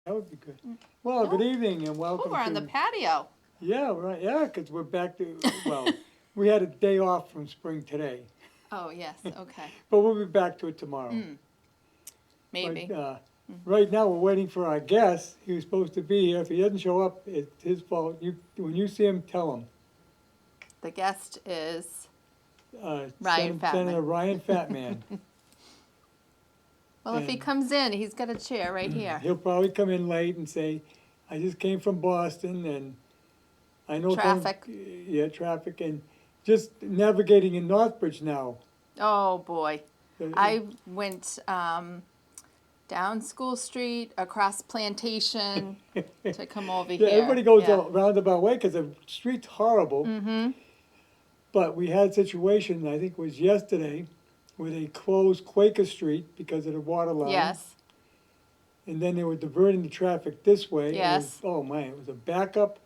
That would be good. Well, good evening and welcome We're on the patio. Yeah, right, yeah, because we're back to, well, we had a day off from spring today, Oh, yes, okay. but we'll be back to it tomorrow. Maybe. But, right now, we're waiting for our guest. He was supposed to be here. If he doesn't show up, it's his fault. When you see him, tell him. The guest is, Ryan Ryan Fatman. Senator Ryan Fatman. well, if he And- comes in, he's got a chair right here. He'll probably come in late and say, I just came from Boston and I know. Traffic. Yeah, traffic and just navigating in Northbridge now. Oh, boy. Uh, I went down School Street, across Plantation to come over here. Yeah, everybody goes Yeah. a roundabout way because the street's horrible. Mm-hmm. But we had a situation, I think it was yesterday, where they closed Quaker Street because of the water line. Yes. And then they were diverting the traffic this way. Yes. Oh, man, it was a backup.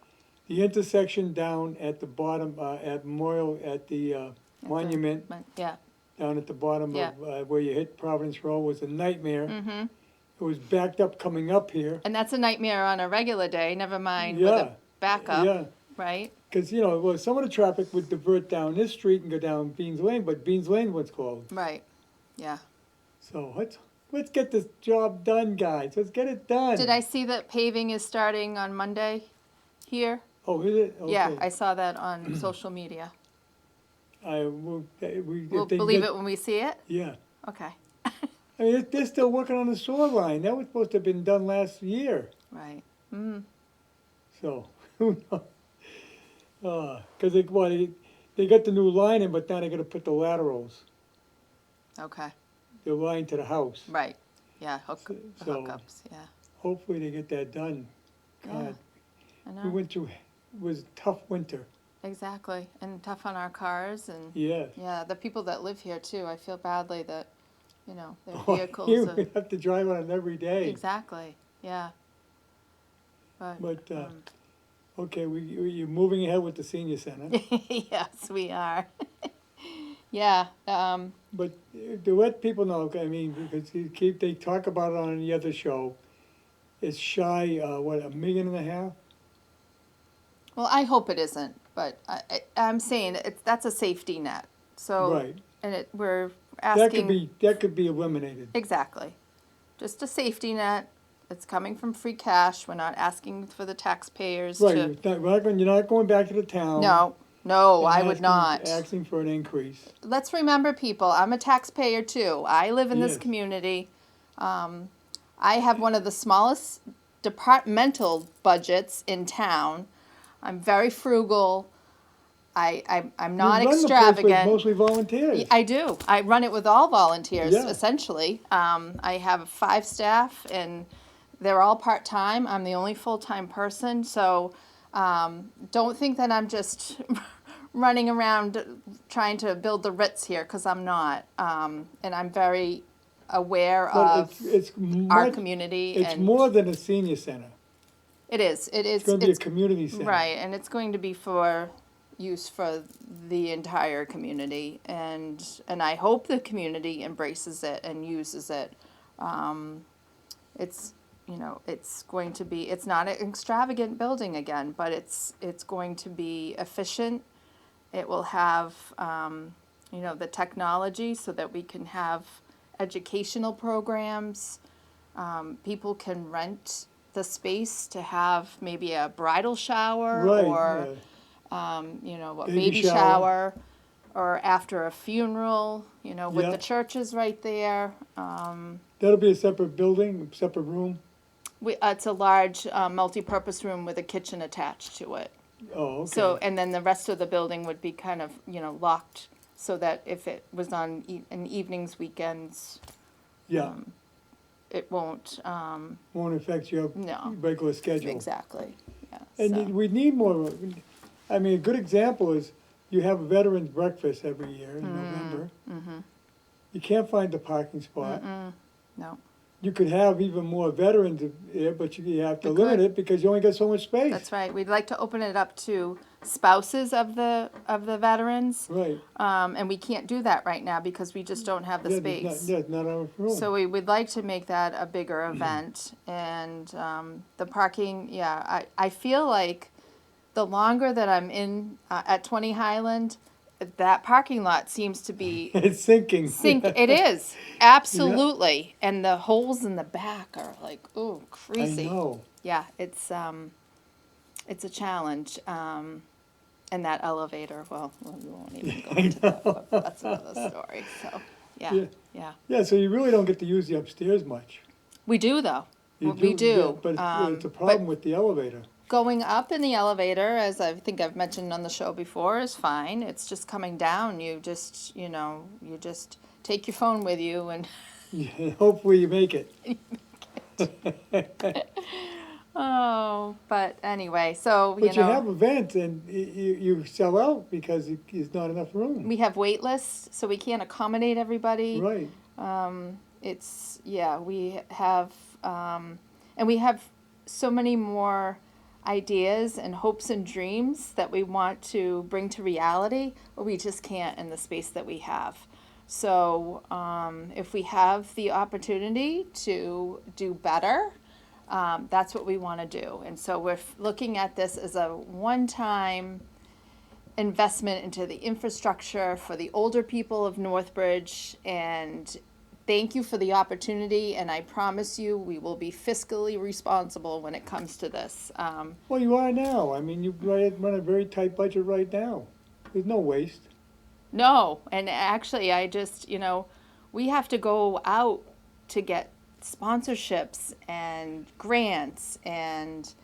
The intersection down at the bottom, at Memorial, at the monument, Yeah. down at the bottom Yeah. of where you hit Providence Road was a nightmare. Mm-hmm. It was backed up coming up here. And that's a nightmare on a regular day, never mind with Yeah. a backup, Yeah, right? because, well, some of the traffic would divert down this street and go down Beans Lane, but Beans Lane was closed. Right. Yeah. So let's get this job done, guys. Let's get it done. Did I see that paving is starting on Monday here? Oh, is it? Okay. Yeah, I saw that on social media. We'll We'll believe it when we see it? Yeah. Okay. I mean, they're still working on the sewer line. That was supposed to have been done last year. Right. Mm. So, who knows? Because they got the new line in, but now they're gonna put the laterals, Okay. the line to the house. Right. Yeah. The So- hookups. Yeah. Hopefully they get that done. Yeah. God, I we know. went through, it was a tough winter. Exactly. And tough on our cars and Yeah. yeah, the people that live here too. I feel badly that, their Oh, vehicles you are have to drive on it every day. exactly. Yeah. But, But, okay, you're moving ahead with the senior center. yes, we are. yeah. But to let people know, I mean, because they talk about it on the other show, it's shy, $1.5 million? Well, I hope it isn't, but I'm saying that's a safety net. So, Right. and we're That could asking be eliminated. exactly, just a safety net. It's coming from free cash. We're not asking for the taxpayers Right, to. you're not going back to the town. No, and I would not. Asking for an increase. Let's remember, people. I'm a taxpayer too. I live in this Yes. community. I have one of the smallest departmental budgets in town. I'm very frugal. I'm not You run the place with extravagant. mostly volunteers. I do. I run it with all volunteers, Yeah. essentially. I have 5 staff, and they're all part-time. I'm the only full-time person, so don't think that I'm just running around trying to build the Ritz here, because I'm not. And I'm very aware But of it's our much- community. It's and more than a senior center. It is. It's gonna be a community center. right, and it's going to be for use for the entire community, and I hope the community embraces it and uses it. It's it's going to be, it's not an extravagant building again, but it's going to be efficient. It will have the technology so that we can have educational programs. People can rent the space to have maybe a bridal shower Right, or a Baby baby shower. shower, or after a funeral, with Yeah. the churches right there. That'll be a separate building, separate room? It's a large multi-purpose room with a kitchen attached to it. Oh, okay. So, and then the rest of the building would be kind of, locked so that if it was on in evenings, weekends, Yeah, it won't, won't affect your no. regular schedule. Exactly, yeah. And so. we need more, I mean, a good example is you have a veterans breakfast every year in November. Mm-hmm. You can't find the parking spot. No. you could have even more veterans there, but you have to You limit could. it because you only got so much space. That's right. We'd like to open it up to spouses of the veterans, Right. and we can't do that right now because we just don't have the Yeah, space. there's not enough room. So we would like to make that a bigger event, and the parking. Yeah, I feel like the longer that I'm in at 20 Highland, that parking lot seems to be It's sinking. It is absolutely, and the holes in the back are like, ooh, I crazy. know. Yeah, it's a challenge. And that elevator, well, we won't even go into that, but that's another story. So, Yeah. yeah. Yeah, so you really don't get to use the upstairs much. We do though. You We Yeah, do. but it's a But problem with the elevator. going up in the elevator, as I think I've mentioned on the show before, is fine. It's just coming down. You just take your phone with you and. Yeah, hopefully you make it. Oh, but anyway, so But you have events and you sell out because there's not enough room. we have wait lists, so we can't accommodate everybody. Right. We have, and we have so many more ideas and hopes and dreams that we want to bring to reality, but we just can't in the space that we have. So, if we have the opportunity to do better, that's what we want to do. And so we're looking at this as a one-time investment into the infrastructure for the older people of Northbridge. And thank you for the opportunity. And I promise you, we will be fiscally responsible when it comes to this. Well, you are now. I mean, you run a very tight budget right now. There's no waste. No, and actually, we have to go out to get sponsorships and grants and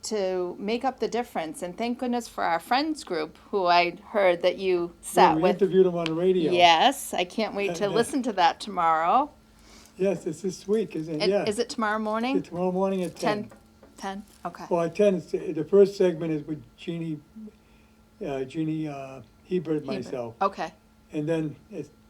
to make up the difference. And thank goodness for our friends group, who I heard that you sat We with. interviewed them on the radio. Yes, I can't wait to listen to that tomorrow. Yes, it's this week, isn't it? Yeah. Is it tomorrow morning? It's tomorrow morning at 10. 10? Okay. Well, at 10, the first segment is with Jeannie Hebert and myself. Okay. And then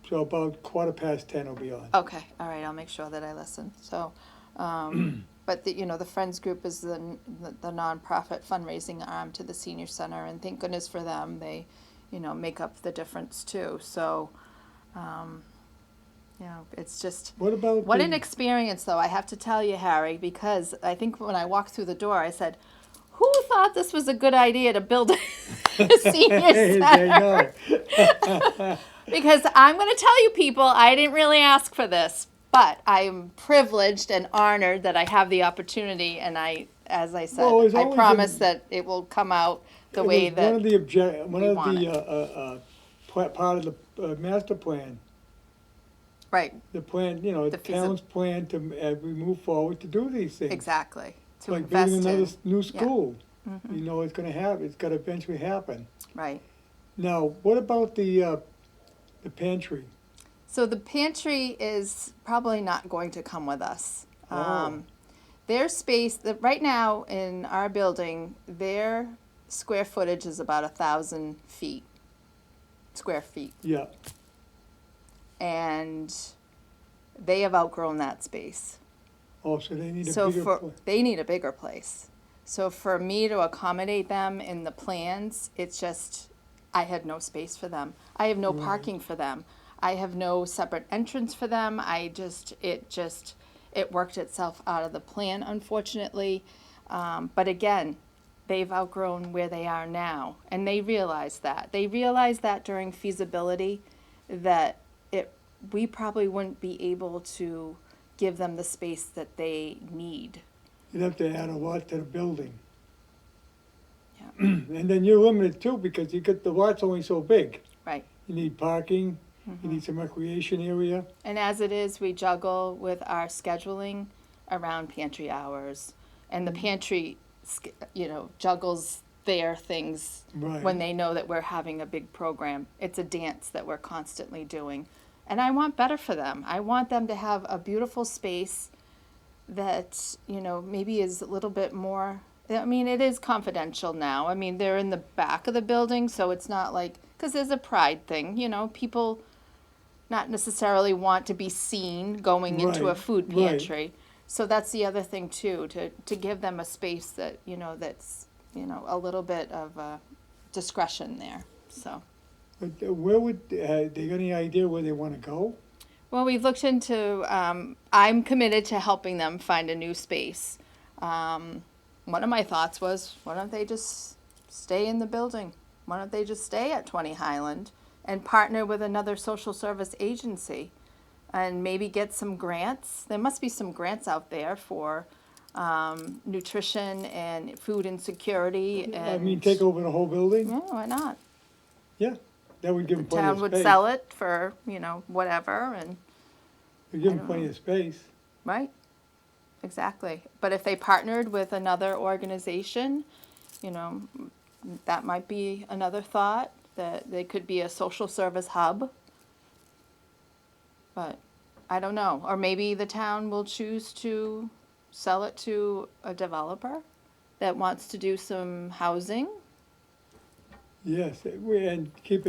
so about 10:15 will be on. Okay. All right. I'll make sure that I listen. So, but the Friends Group is the nonprofit fundraising arm to the senior center, and thank goodness for them. They, make up the difference too. So, it's just What about what an experience, though. I have to tell you, Harry, because I think when I walked through the door, I said, "Who thought this was a good idea to build a senior center?" Because I'm going to tell you, people, I didn't really ask for this, but I'm privileged and honored that I have the opportunity, and as I said, Well, I promise that it will come out the way that one of the part of the master plan. right, The plan, the The town's plan to we move forward to do these things. exactly, to Like invest building another in. new school. It's going to happen. It's got to eventually happen. Right. Now, what about the pantry? So the pantry is probably not going to come with us. Oh. Their space, right now in our building, their square footage is about 1,000 square feet. Yeah. And they have outgrown that space. Oh, so they need a So bigger they need a bigger place. So for me to accommodate them in the plans, it's just, I had no space for them. I have no parking for them. I have no separate entrance for them. It worked itself out of the plan, unfortunately. But again, they've outgrown where they are now, and they realize that. They realized that during feasibility, that we probably wouldn't be able to give them the space that they need. You'd have to add a lot to the building. Yeah. And then you're limited too because the lot's only so big. Right. You need parking, you need some recreation area. And as it is, we juggle with our scheduling around pantry hours. And the pantry, juggles their things Right. when they know that we're having a big program. It's a dance that we're constantly doing. And I want better for them. I want them to have a beautiful space that, maybe is a little bit more, I mean, it is confidential now. I mean, they're in the back of the building, so it's not like, because there's a pride thing, people, not necessarily want to be seen going into a Right, food right. pantry. So that's the other thing too, to give them a space that, that's, a little bit of discretion there, so. But where would, they got any idea where they wanna go? Well, we've looked into, I'm committed to helping them find a new space. One of my thoughts was, why don't they just stay in the building? Why don't they just stay at 20 Highland and partner with another social service agency and maybe get some grants? There must be some grants out there for nutrition and food insecurity and. I mean, take over the whole building? Yeah, why not? Yeah, that would give The them plenty of town would space. sell it for, whatever, and, Would give I them don't plenty know. of space. right? Exactly. But if they partnered with another organization, that might be another thought, that they could be a social service hub. But I don't know. Or maybe the town will choose to sell it to a developer that wants to do some housing. Yes, and keep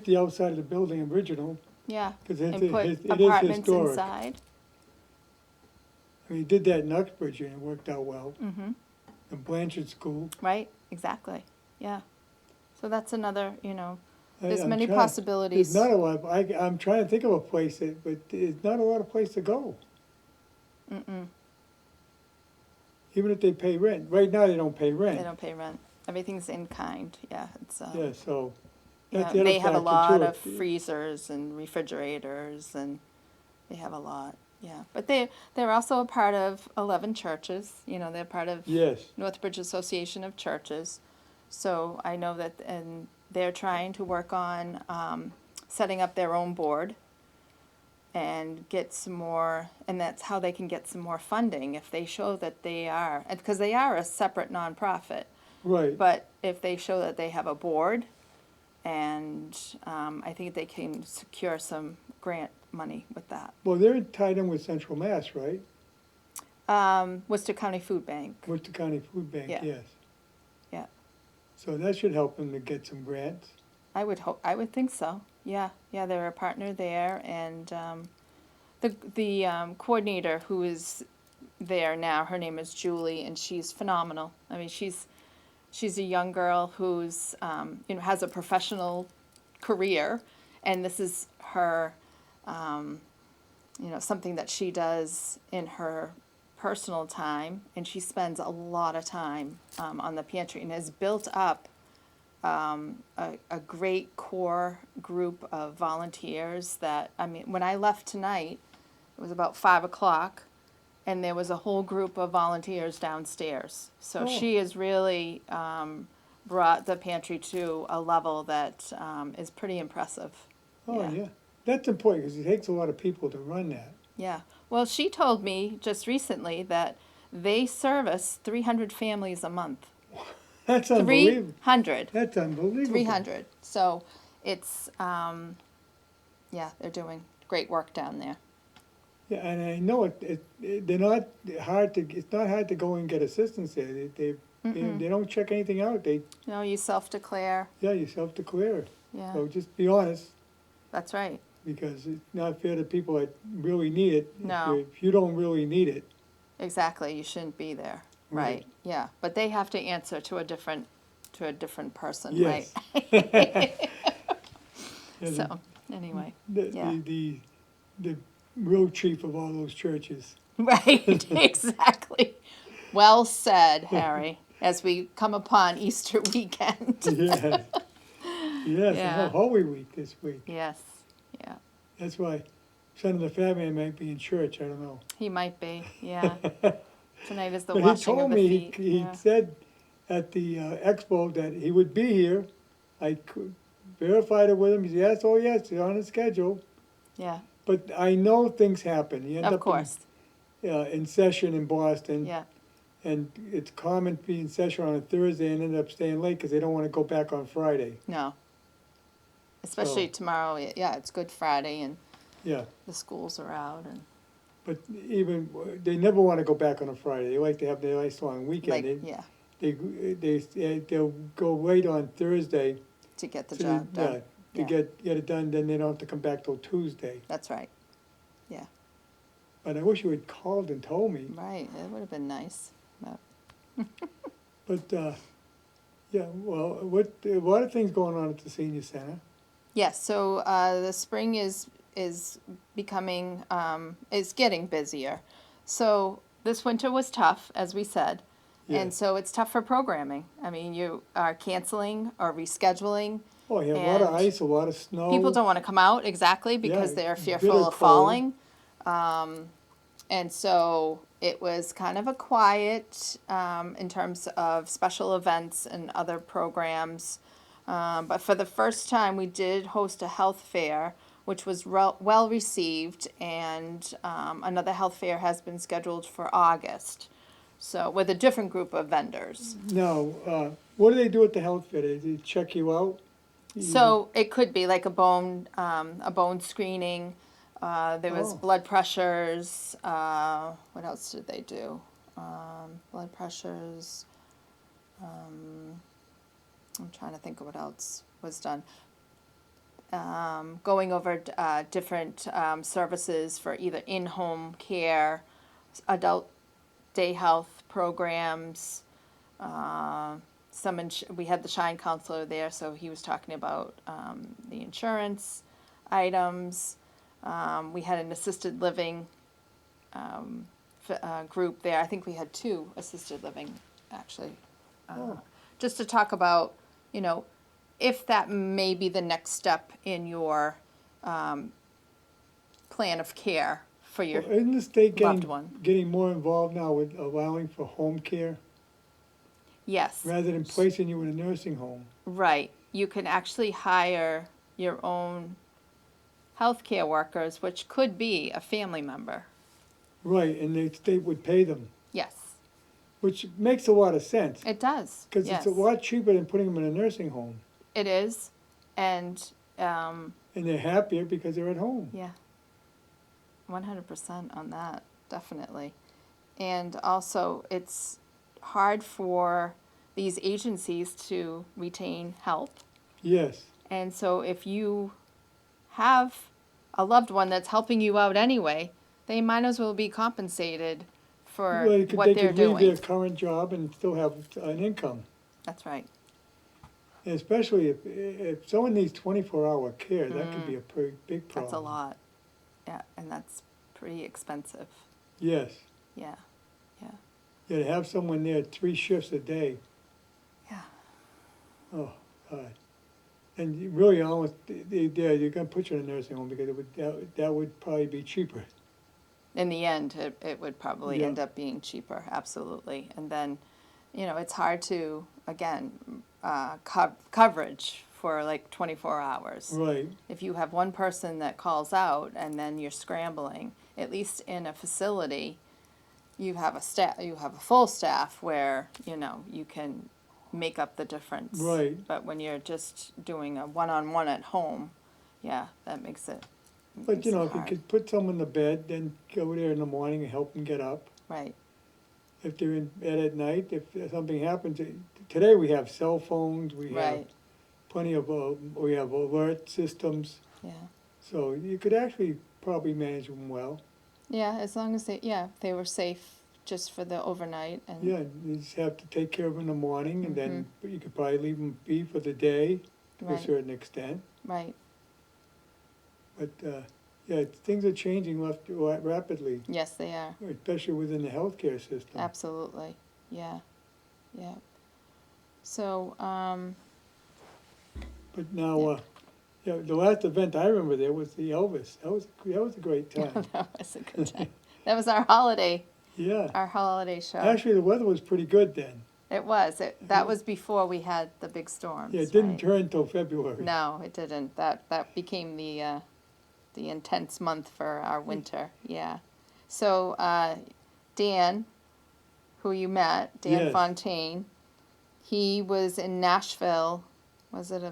the outside of the building original, Yeah. 'cause And it put is apartments historic. inside. I mean, he did that in Uxbridge and it worked out well. Mm-hmm. The Blanchard School. Right? Exactly. Yeah. So that's another, there's I'm many trying- possibilities. There's not a lot, I'm trying to think of a place but there's not a lot of place to go. Mm-mm. Even if they pay rent. Right now, they don't pay rent. They don't pay rent. Everything's in kind. Yeah, it's Yeah, so yeah, that's the other they have a factor, lot too. of freezers and refrigerators, and they have a lot. Yeah, but they're also a part of 11 churches. They're part of Yes, Northbridge Association of Churches. So I know that, and they're trying to work on setting up their own board and get some more, and that's how they can get some more funding if they show that they are, because they are a separate nonprofit. right. But if they show that they have a board, and I think they can secure some grant money with that. Well, they're tied in with Central Mass, right? Worcester County Food Bank. Worcester County Food Bank, Yeah. yes. Yeah, So that should help them to get some grants. I would think so. Yeah, they're a partner there, and the coordinator who is there now, her name is Julie, and she's phenomenal. I mean, she's a young girl who's has a professional career, and this is her something that she does in her personal time, and she spends a lot of time on the pantry and has built up a great core group of volunteers that, I mean, when I left tonight, it was about 5 o'clock, and there was a whole group of volunteers downstairs. So Oh. she has really brought the pantry to a level that is pretty impressive. Oh, yeah. That's important, because it takes a lot of people to run that. Yeah. Well, she told me just recently that they service 300 families a month. That's unbelievable. 300. That's unbelievable. 300. So it's, they're doing great work down there. Yeah, and I know they're not hard it's not hard to go and get assistance there. They don't check anything out. You self-declare. You self-declare it. Yeah, So just be honest, that's right. because it's not fair to people that really need it. No. If you don't really need it. Exactly. You shouldn't be there. Right. Right. Yeah. But they have to answer to a different person, Yes. right? Yeah, So, anyway. The, yeah. the real chief of all those churches. Right. Exactly. Well said, Harry, as we come upon Easter weekend. Yes. Yes, Yeah. Holy Week this week. Yes. Yeah. That's why son of the fat man might be in church, I don't know. He might be. Yeah. Tonight is the But he washing told of the me, feet. he Yeah. said at the expo that he would be here. I verified it with him. He said, yes, oh yes, it's on the schedule. Yeah. But I know things happen. You end Of up course. in session in Boston. Yeah. And it's common to be in session on a Thursday and end up staying late because they don't want to go back on Friday. No. Especially tomorrow. Yeah, it's Good Friday and Yeah, the schools are out and but even, they never want to go back on a Friday. They like to have their nice long weekend. yeah, They'll go late on Thursday. to get the to job done. to Yeah. get it done, then they don't have to come back till Tuesday. That's right. Yeah, But I wish you had called and told me. right. It would have been nice. But But, yeah, well, a lot of things going on at the senior center. yes, so the spring is becoming is getting busier. So this winter was tough, as we said, and Yes. so it's tough for programming. I mean, you are canceling or rescheduling. Oh, yeah, a lot of And ice, a lot of snow. People don't want to come out exactly because Yeah, they're bitter fearful of cold. falling. And so it was kind of a quiet in terms of special events and other programs. But for the first time, we did host a health fair, which was well received, and another health fair has been scheduled for August. So with a different group of vendors. Now, what do they do at the health fair? They check you out? So it could be like a bone screening. There was Oh. blood pressures. What else did they do? Blood pressures. I'm trying to think of what else was done. Going over different services for either in-home care, adult day health programs. We had the Shine counselor there, so he was talking about the insurance items. We had an assisted living group there. I think we had 2 assisted living, actually. Oh. Just to talk about, if that may be the next step in your plan of care for your Well, isn't the state loved one. getting more involved now with allowing for home care Yes. rather than placing you in a nursing home? Right. You can actually hire your own healthcare workers, which could be a family member. Right, and the state would pay them, Yes, which makes a lot of sense. it does. Because Yes, it's a lot cheaper than putting them in a nursing home. it is. And And they're happier because they're at home. yeah, 100% on that, definitely. And also, it's hard for these agencies to retain help. Yes, And so if you have a loved one that's helping you out anyway, they might as well be compensated for well, what they they're could leave doing. their current job and still have an income. That's right. And especially if someone needs 24-hour care, that could be a pretty big problem. That's a lot. Yeah, and that's pretty expensive. Yes, Yeah, yeah, yeah, to have someone there 3 shifts a day, yeah. oh, God. And you really almost, you're gonna put you in a nursing home because that would probably be cheaper. In the end, it would probably Yeah. end up being cheaper, absolutely. And then, it's hard to, again, coverage for like 24 hours. Right, If you have one person that calls out and then you're scrambling, at least in a facility, you have a full staff where, you can make up the difference. Right. But when you're just doing a one-on-one at home, yeah, that makes it but makes it if you hard. could put someone to bed, then go there in the morning and help them get up. Right, If they're in bed at night, if something happens, today we have cell phones, we have right, plenty of, we have alert systems, yeah. so you could actually probably manage them well. Yeah, as long as they were safe just for the overnight and Yeah, you just have to take care of them in the morning, and then Mm-hmm. you could probably leave them be for the day to a Right. certain extent. right. But, yeah, things are changing rapidly, Yes, they are. especially within the healthcare system. Absolutely. Yeah. Yeah. So, But now, the last event I remember there was the Elvis. That was a great time. that was a good time. That was our holiday Yeah. show. Actually, the weather was pretty good then. It was. That was before we had the big storms. Yeah, it didn't right? turn till February. No, it didn't. That became the intense month for our winter. Yeah. So Dan, who you met, Dan Yes. Fontaine, he was in Nashville. Was it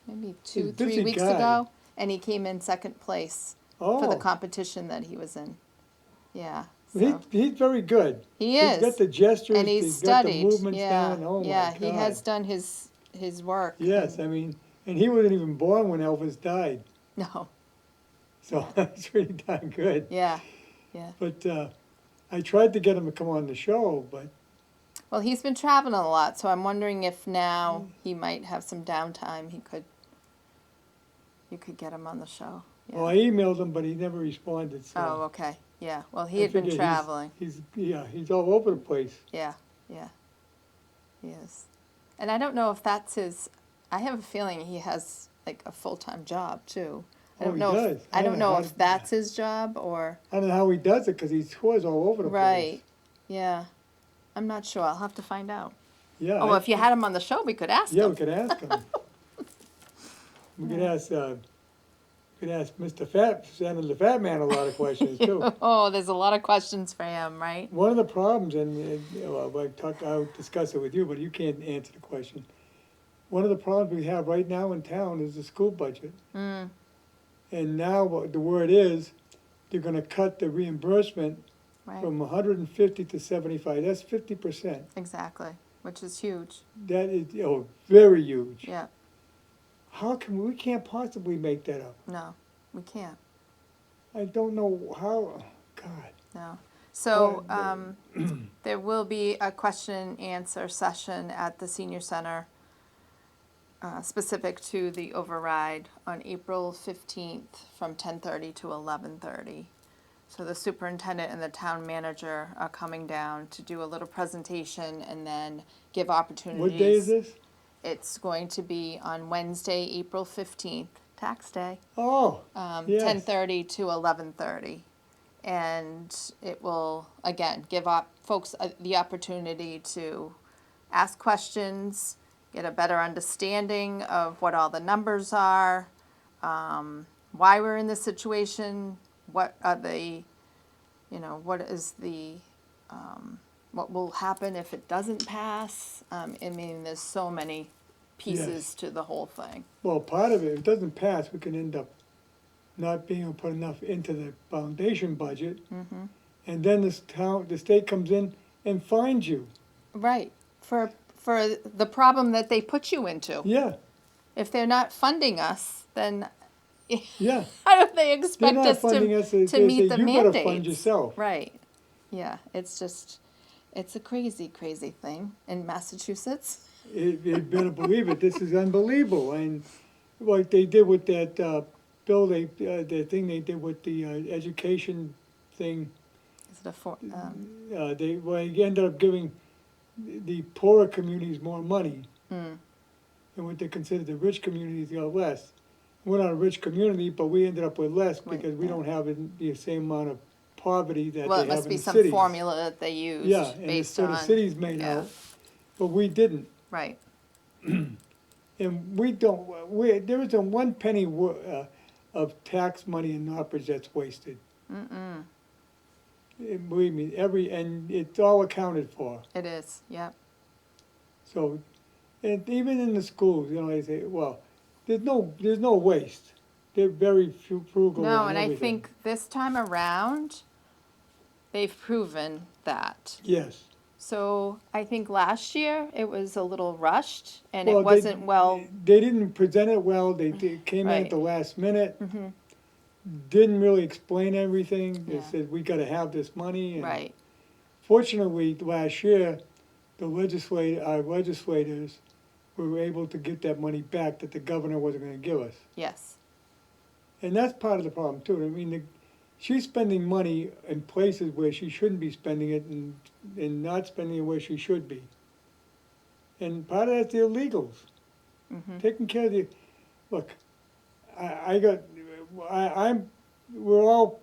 maybe He's a 2-3 busy weeks guy. ago? And he came in second place for the Oh, competition that he was in. Yeah. he, So. he's very good. He is. He's got the gestures, And he's he's got studied. the movements yeah. down. Oh, yeah, my God. he has done his work. Yes, and I mean, And he wasn't even born when Elvis died, No. so that's pretty darn good. Yeah. Yeah. But I tried to get him to come on the show, but Well, he's been traveling a lot, so I'm wondering if now he might have some downtime. You could get him on the show. Yeah. well, I emailed him, but he never responded. So Oh, okay. Yeah. Well, he I had been figure traveling. He's all over the place. Yeah. Yeah. He is. And I don't know if that's his. I have a feeling he has like a full-time job too. I Oh, don't he know. does. I don't know how- if that's his job or. I don't know how he does it because he tours all over the Right. place. Yeah. I'm not sure. I'll have to find out. Yeah. Oh, well, if you had him on the show, we could ask Yeah, him. we could ask him. We could ask Mr. Fat, Senator the Fat Man a lot of questions too. Oh, there's a lot of questions for him, right? One of the problems, and well, I'll discuss it with you, but you can't answer the question. One of the problems we have right now in town is the school budget. Mm, And now what the word is, they're gonna cut the reimbursement right. from 150 to 75. That's 50%. Exactly. Which is huge. That is, very huge. Yeah. How can, we can't possibly make that up. No, we can't. I don't know how, God. No. So Well, there will be a question and answer session at the senior center specific to the override on April 15th from 10:30 to 11:30. So the superintendent and the town manager are coming down to do a little presentation and then give opportunities. What day is this? It's going to be on Wednesday, April 15th, tax day. Oh, yes. 10:30 to 11:30. And it will, again, give folks the opportunity to ask questions, get a better understanding of what all the numbers are, why we're in this situation, what are the, what is the, what will happen if it doesn't pass. I mean, there's so many pieces Yes. to the whole thing. Well, part of it, if it doesn't pass, we can end up not being able to put enough into the foundation budget. Mm-hmm. And then the state comes in and fines you. Right, for the problem that they put you into. Yeah, If they're not funding us, then yeah. how do they They're expect not us funding us, they to say, meet the you mandates? better fund yourself. Right. Yeah, it's a crazy, crazy thing in Massachusetts. You better believe it, this is unbelievable. And like they did with that bill, the thing they did with the education thing, Is it they ended up giving the poorer communities more money. Mm. And what they considered the rich communities got less. We're not a rich community, but we ended up with less Right, because we yeah. don't have the same amount of poverty that Well, they it have must in be the some cities. formula that they used Yeah, and based so on. the cities made yeah. out, but we didn't. Right. And there isn't one penny of tax money in Northbridge that's wasted. Mm-mm. Believe me, and it's all accounted for. It is. Yep. So, and even in the schools, they say, well, there's no waste. They're very frugal No, on and I everything. think this time around, they've proven that. Yes. So I think last year it was a little rushed and Well, it wasn't well. They didn't present it well. They came in at Right. the last minute. Mm-hmm. Didn't really explain everything. They Yeah. said we got to have this money. And Right. Fortunately, last year, our legislators were able to get that money back that the governor wasn't going to give us. Yes. And that's part of the problem too. I mean, she's spending money in places where she shouldn't be spending it, and not spending it where she should be. And part of that's the illegals. Mm-hmm. Taking care of look, we're all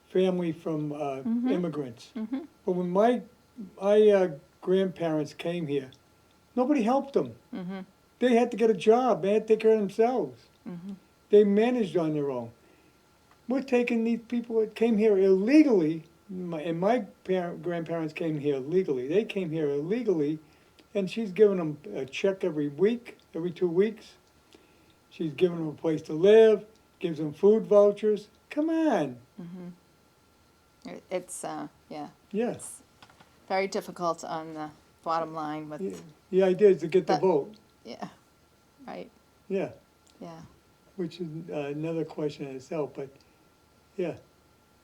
family from Mhm. immigrants. Mm-hmm. But when my grandparents came here, nobody helped them. Mm-hmm. They had to get a job. They had to take care of themselves. Mm-hmm. They managed on their own. We're taking these people that came here illegally, and my grandparents came here legally. They came here illegally, and she's giving them a check every 2 weeks. She's giving them a place to live, gives them food vouchers. Come on. Mm-hmm. It's yeah, Yes. very difficult on the bottom line with The idea is to get the But- vote. yeah, right. yeah, Yeah. which is another question in itself, but, yeah.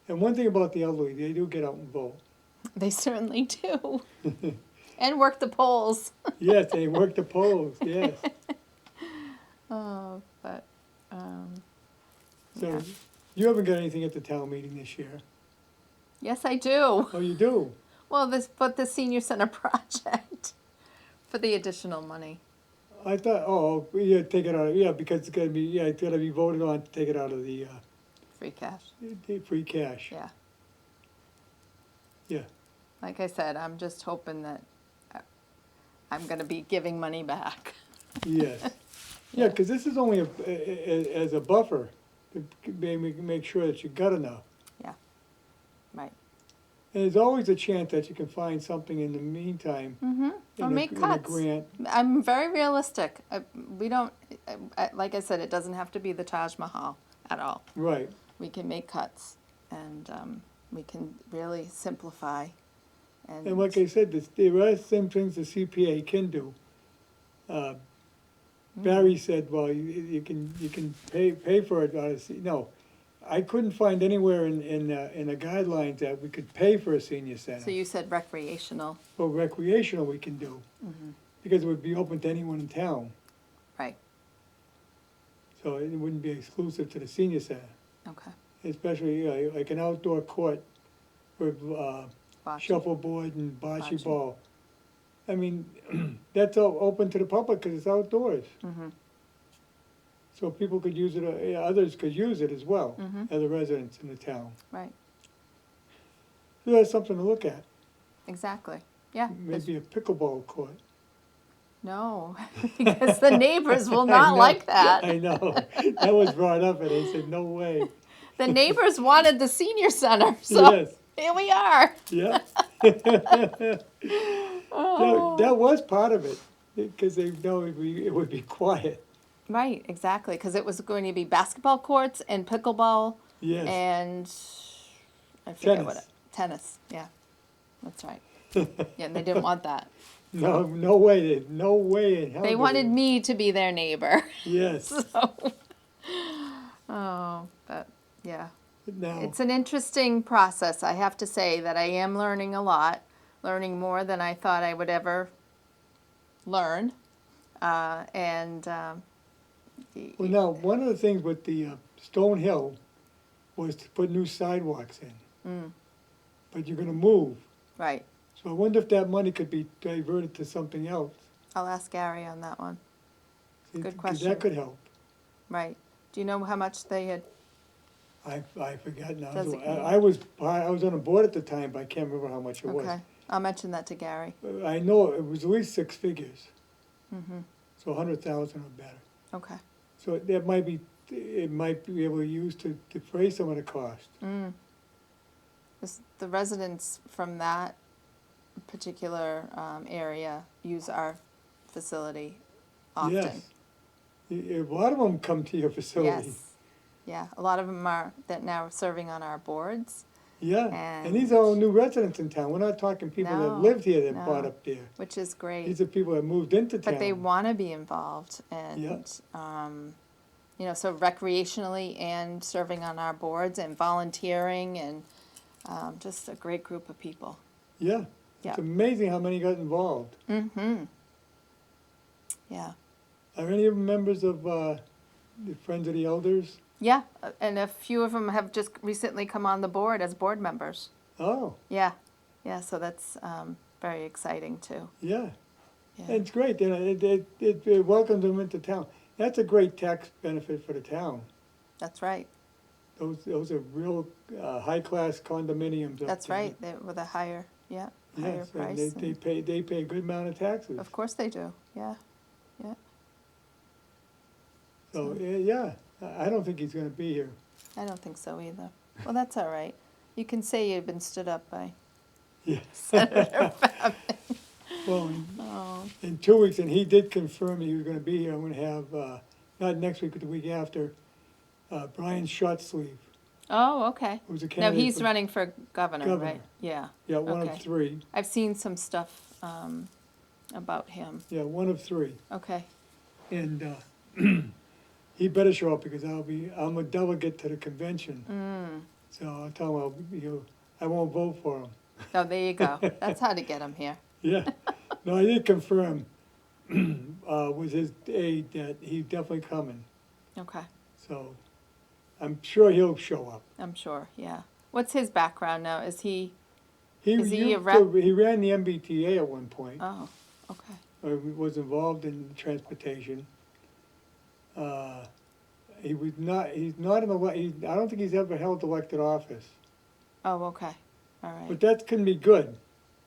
And one thing about the elderly, they do get out and vote. They certainly do. And work the polls. Yes, they work the polls, yes. Oh, but, So, yeah. you haven't got anything at the town meeting this year? Yes, I do. Oh, you do? Well, the senior center project for the additional money. I thought, oh, yeah, take it out, yeah, because it's gonna be, yeah, it's gotta be voted on to take it out of the Free cash. free cash. Yeah. Yeah, Like I said, I'm just hoping that I'm going to be giving money back. yes. Yeah, because this is only as a buffer, to make sure that you got enough. Yeah. Right. And there's always a chance that you can find something in the meantime. Mm-hmm. Or make In a cuts. grant. I'm very realistic. We don't, like I said, it doesn't have to be the Taj Mahal at all. Right, We can make cuts, and we can really simplify. and like I said, there are some things the CPA can do. Barry said, well, you can pay for it out of, no. I couldn't find anywhere in the guidelines that we could pay for a senior So center. you said recreational. For recreational, we can do, because it would be open to anyone in town. Right. So it wouldn't be exclusive to the senior center, Okay. especially like an outdoor court for Bocce. shuffleboard and bocce Bocce. ball. I mean, that's all open to the public because it's outdoors. Mm-hmm. So people could use it, others could use it as well, Mhm. other residents in the town. Right. So that's something to look at. Exactly. Yeah. Maybe a pickleball court. No, because the neighbors will I not know, like that. I know. That was brought up and they said, no way. The neighbors wanted the senior center, so Yes, here we are. yeah. Oh. That was part of it, because they know it would be quiet. Right, exactly, because it was going to be basketball courts and pickleball Yes, and I forget what Tennis. tennis. Yeah, that's right. Yeah, and they didn't want that. no way, no way in hell. They wanted me to be their neighbor. Yes, So, oh, but yeah. now, It's an interesting process. I have to say that I am learning a lot, learning more than I thought I would ever learn. well, now, one of the things with the Stone Hill was to put new sidewalks in. But you're gonna move, Right. so I wonder if that money could be diverted to something else. I'll ask Gary on that one. See, Good 'cause question. that could help. Right. Do you know how much they had? I forgot now. Designate. I was on a board at the time, but I can't remember how much it was. Okay. I'll mention that to Gary. I know it was at least six figures, Mm-hmm. so 100,000 or better. Okay. So it might be able to use to defray some of the cost. The residents from that particular area use our facility often. Yes. A lot of them come to your facility. Yes. Yeah. A lot of them are that now serving on our boards, Yeah, And- and these are all new residents in town. We're not talking people that No, lived here that no. bought up there. which is great. These are people that moved into town. But they want to be involved, and so recreationally and serving on our boards and volunteering, and just a great group of people. Yeah, Yeah. it's amazing how many got involved. Mm-hmm. Yeah. Are any of them members of the Friends of the Elders? Yeah, and a few of them have just recently come on the board as board members. Oh, Yeah, yeah. So that's very exciting too. yeah. Yeah. It's great, you know, it welcomes them into town. That's a great tax benefit for the town. That's right. Those are real high-class condominiums up That's there. right. They with a higher higher Yes, and price. they and- pay a good amount of taxes. Of course they do. Yeah, yeah. So, yeah, I don't think he's gonna be here. I don't think so either. Well, that's all right. You can say you've been stood up by Yeah. Senator Babbitt. Well, Oh, in 2 weeks, and he did confirm he was gonna be here, I'm gonna have, not next week, but the week after, Brian Shotsleeve, oh, okay. who's a No, candidate. he's for- running for governor, Governor. right? Yeah. Yeah, one okay. of three, I've seen some stuff about him. yeah, one of three. Okay. And he better show up because I'm a delegate to the convention. So I'll tell him I won't vote for him. Oh, there you go. That's how to get him here. Yeah. No, I did confirm with his aide that he's definitely coming. Okay. So I'm sure he'll show up. I'm sure, yeah. What's his background now? Is he a He rep? he ran the MBTA at one point. Oh, okay. Or was involved in transportation. He's not I don't think he's ever held elected office. Oh, okay. All right. But that can be good.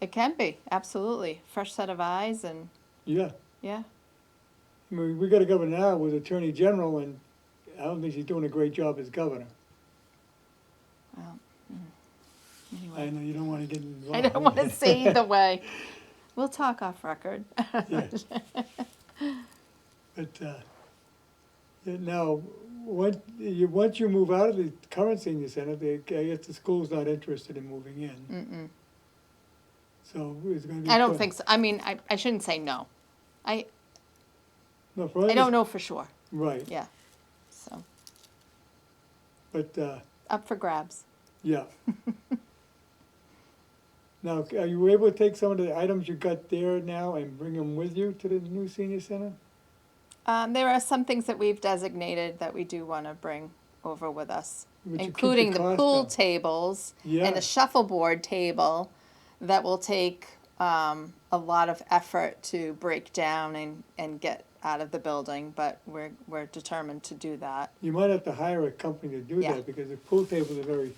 It can be, absolutely. Fresh set of eyes and, Yeah. yeah. I mean, we got a governor now with Attorney General, and I don't think she's doing a great job as governor. Well, I anyway. know you don't want to get involved. I don't want to say either way. We'll talk off record. Yeah. But yeah, now, once you move out of the current senior center, I guess the school's not interested in moving in. Mm-mm. So it's going to be. I don't think so. I mean, I shouldn't say no. No, for I don't know for sure. Right, Yeah. So, but up for grabs. yeah. Now, are you able to take some of the items you got there now and bring them with you to the new senior center? There are some things that we've designated that we do want to bring over with us, But you keep including the cost pool down. tables Yeah. and the shuffleboard table that will take a lot of effort to break down and get out of the building, but we're determined to do that. You might have to hire a company to do Yeah. that because the pool tables are very,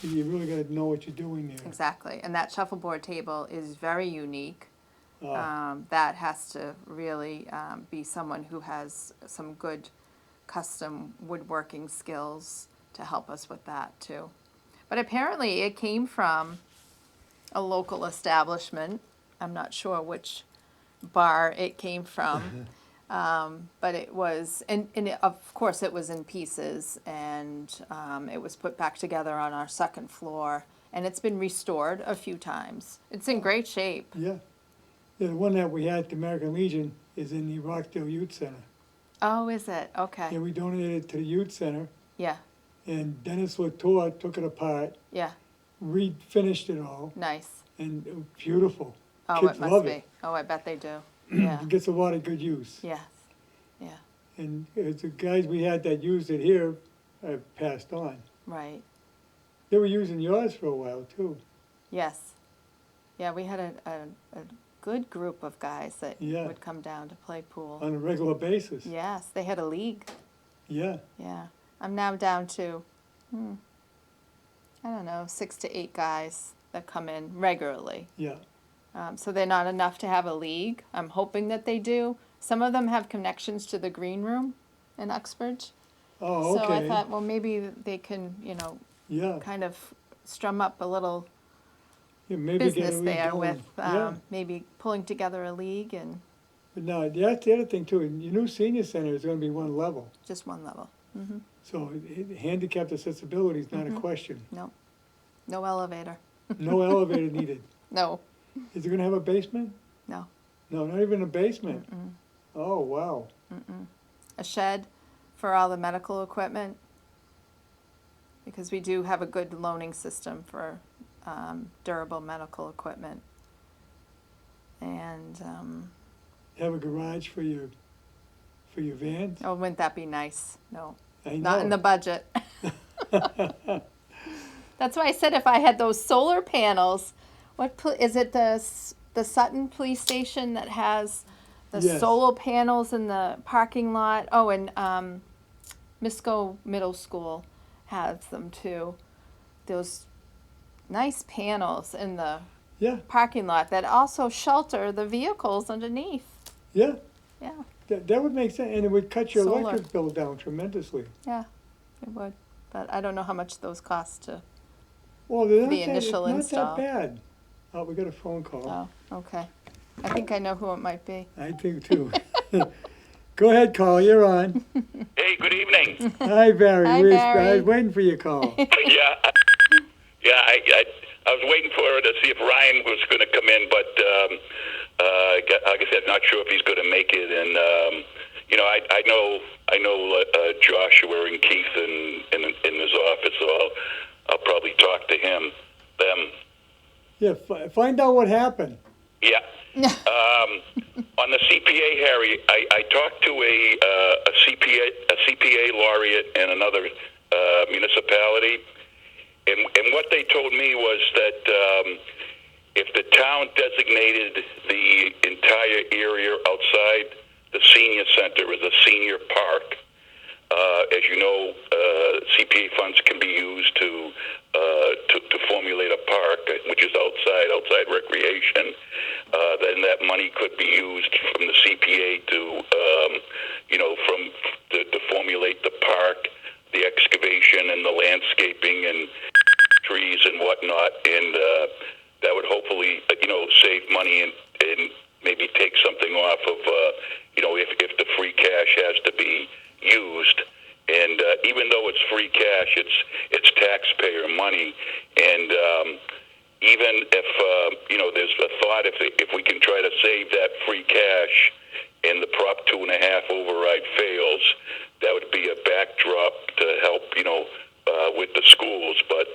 you really got to know what you're doing there. Exactly, and that shuffleboard table is very unique. Uh, That has to really be someone who has some good custom woodworking skills to help us with that too. But apparently it came from a local establishment. I'm not sure which bar it came from, but it was, and of course it was in pieces, and it was put back together on our second floor, and it's been restored a few times. It's in great shape. yeah. Yeah, the one that we had at the American Legion is in the Rockdale Youth Center. Oh, is it? Yeah, Okay. we donated it to the youth center, Yeah, and Dennis Latour took it apart, yeah, refinished it all, nice. and it was beautiful. Oh, Kids it must love be. it. Oh, I bet they do. Yeah, It gets a lot of good use. yes, yeah, And the guys we had that used it here have passed on. right. They were using yours for a while too. Yes. Yeah, we had a good group of guys that Yeah. would come down to play pool. On a regular basis. Yes, they had a league. Yeah, Yeah. I'm now down to, I don't know, 6 to 8 guys that come in regularly. yeah. So they're not enough to have a league. I'm hoping that they do. Some of them have connections to the green room in Uxbridge. Oh, So okay. I thought, well, maybe they can, Yeah, kind of strum up a little yeah, maybe get a business league there going. with Yeah, maybe pulling together a league and but no, that's the other thing too. Your new senior center is gonna be one level. just one level. So handicapped accessibility is not a question. No, no elevator. No elevator needed. No, Is it gonna have a basement? no. No, not even a basement. Oh, wow. A shed for all the medical equipment, because we do have a good loaning system for durable medical equipment. And, Have a garage for your vans? oh, wouldn't that be nice? No, I not in know. the budget. That's why I said if I had those solar panels, is it the Sutton Police Station that has the Yes. solar panels in the parking lot? Oh, and Misco Middle School has them too. Those nice panels in the Yeah, parking lot that also shelter the vehicles underneath. yeah. Yeah, That would make sense, and it would cut your Solar. electric bill down tremendously. yeah, it would. But I don't know how much those cost to. Well, they're The not initial that, install. not that bad. Oh, we got a phone call. Oh, okay. I think I know who it might be. I think too. Go ahead, Carl, you're on. Hey, good evening. Hi, Barry. Hi, I Barry. was waiting for your call. I was waiting for her to see if Ryan was going to come in, but like I said, not sure if he's going to make it. And I know Joshua and Keith in his office, so I'll probably talk to them. Yeah, find out what happened. Yeah. On the CPA, Harry, I talked to a CPA laureate in another municipality, and what they told me was that if the town designated the entire area outside the senior center as a senior park, as you know, CPA funds can be used to formulate a park, which is outside recreation. Then that money could be used from the CPA to formulate the park, the excavation, and the landscaping and trees and whatnot, and that would hopefully save money and maybe take something off of if the free cash has to be used. And even though it's free cash, it's taxpayer money. And even if there's a thought if we can try to save that free cash and the Prop 2.5 override fails, that would be a backdrop to help with the schools. But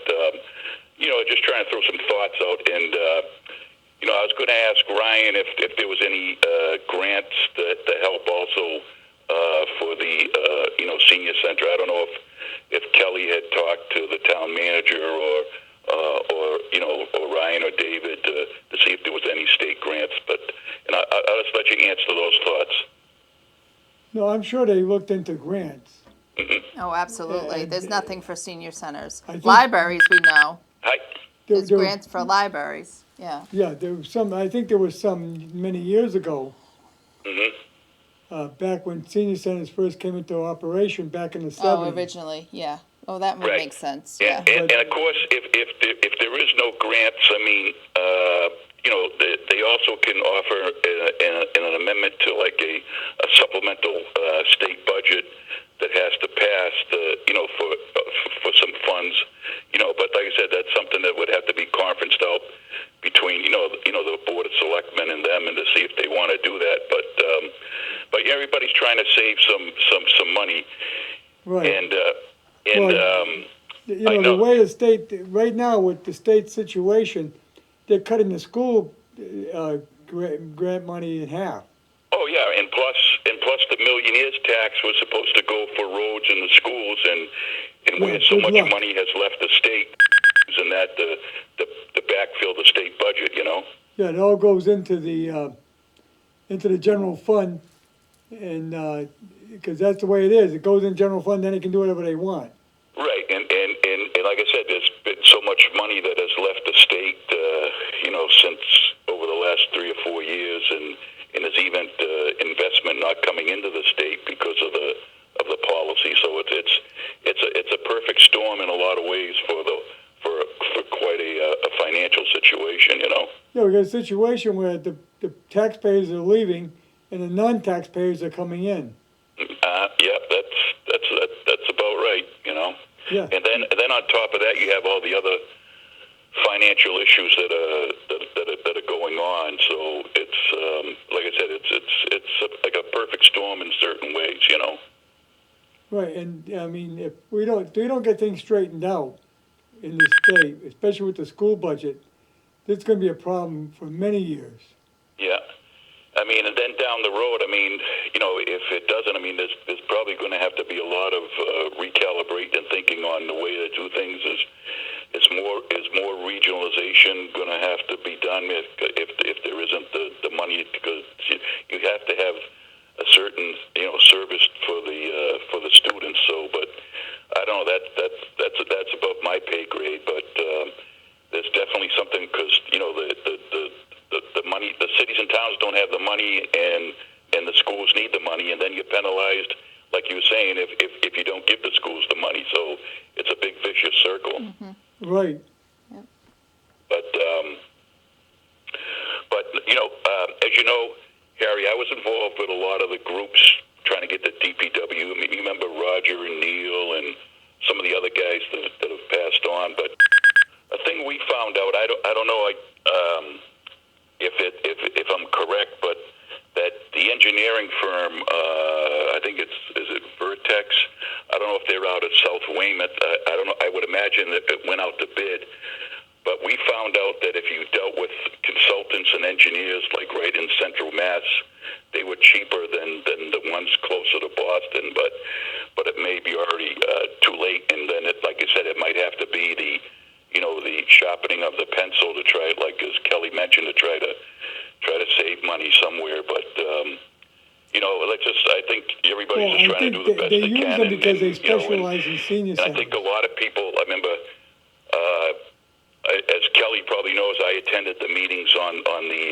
just trying to throw some thoughts out. And I was going to ask Ryan if there was any grants to help also for the senior center. I don't know if Kelly had talked to the town manager or Ryan or David to see if there was any state grants. But I'll just let you answer those thoughts. No, I'm sure they looked into grants. Mm-hmm. Oh, absolutely. And, There's nothing for senior centers. I think- Libraries, we know. Hi. There's There- grants for libraries. Yeah. Yeah, there was some. I think there was some many years ago. Mm-hmm. Back when senior centers first came into operation, back in the Oh, 70s. originally, yeah. Oh, that would Right. make sense. Yeah. And of course, if there is no grants, I mean, they also can offer an amendment to like a supplemental state budget that has to pass for some funds. But like I said, that's something that would have to be conferenced out between the board of selectmen and them, and to see if they want to do that. But everybody's trying to save some money, Right. and Well, the way the state, right now with the state situation, they're cutting the school grant money in half. oh yeah, and plus the millionaire's tax was supposed to go for roads in the schools, and where so good much luck. money has left the state, and that to backfill the state budget, Yeah, it all goes into the general fund, and because that's the way it is. It goes in general fund, then they can do whatever they want. Right, and like I said, there's been so much money that has left the state, since over the last 3 or 4 years, and there's even investment not coming into the state because of the policy. So it's a perfect storm in a lot of ways for quite a financial situation, Yeah, we got a situation where the taxpayers are leaving and the non-taxpayers are coming in. Yeah, that's about right, Yeah. And then on top of that, you have all the other financial issues that are going on. So it's like I said, it's like a perfect storm in certain ways, Right, and I mean, if we don't get things straightened out in this state, especially with the school budget, this is going to be a problem for many years. Yeah. I mean, and then down the road, I mean, if it doesn't, I mean, there's probably going to have to be a lot of recalibrating and thinking on the way to do things. Is more regionalization going to have to be done if there isn't the money, because you have to have a certain service for the students. So, but I don't know, that's above my pay grade. But there's definitely something, because the money, the cities and towns don't have the money, and the schools need the money, and then you're penalized, like you were saying, if you don't give the schools the money. So it's a big vicious circle. Mm-hmm. Right. But as you know, Harry, I was involved with a lot of the groups trying to get the DPW. I mean, you remember Roger and Neil and some of the other guys that have passed on. But a thing we found out, I don't know if I'm correct, but that the engineering firm, don't know if they're out at South Weymouth. I don't know. I would imagine that it went out to bid. But we found out that if you dealt with consultants and engineers, like right in Central Mass, they were cheaper than the ones closer to Boston. But it may be already too late. And then, like I said, it might have to be the sharpening of the pencil to try, like as Kelly mentioned, to try to save money somewhere. But I think everybody's just trying to do the best they they use can. them because they and, you know, specialize in senior and I centers. think a lot of people, I remember, as Kelly probably knows, I attended the meetings on the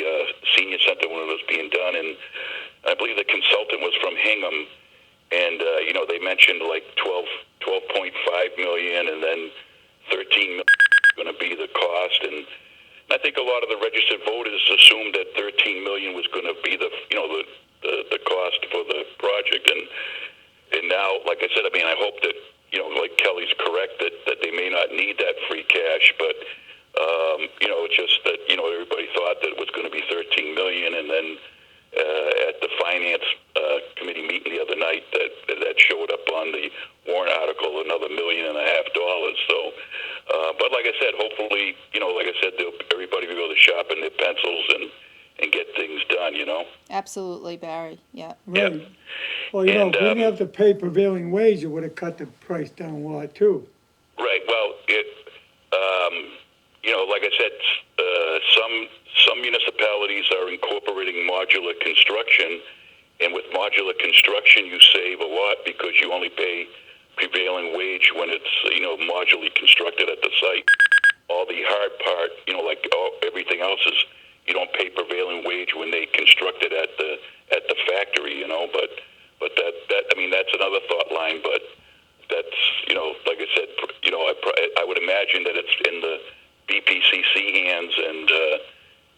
senior center when it was being done, and I believe the consultant was from Hingham, and they mentioned like 12.5 million, and then 13 million was going to be the cost, and I think a lot of the registered voters assumed that 13 million was going to be the cost for the project, and now, like I said, I mean, I hope that like Kelly's correct that they may not need that free cash, but it's just that everybody thought that it was going to be 13 million, and then at the finance committee meeting the other night, that showed up on the warrant article another $1.5 million. So, but like I said, hopefully, like I said, everybody will be able to sharpen their pencils and get things done. Absolutely, Barry. Yeah. Right. Yeah. Well, if we didn't have to pay prevailing wage, it would have cut the price down a lot too. Right. Well, like I said, some municipalities are incorporating modular construction, and with modular construction, you save a lot because you only pay prevailing wage when it's modularly constructed at the site. All the hard part, everything else is you don't pay prevailing wage when they construct it at the factory. But that's another thought line. But that's like I said, I would imagine that it's in the BPCC hands and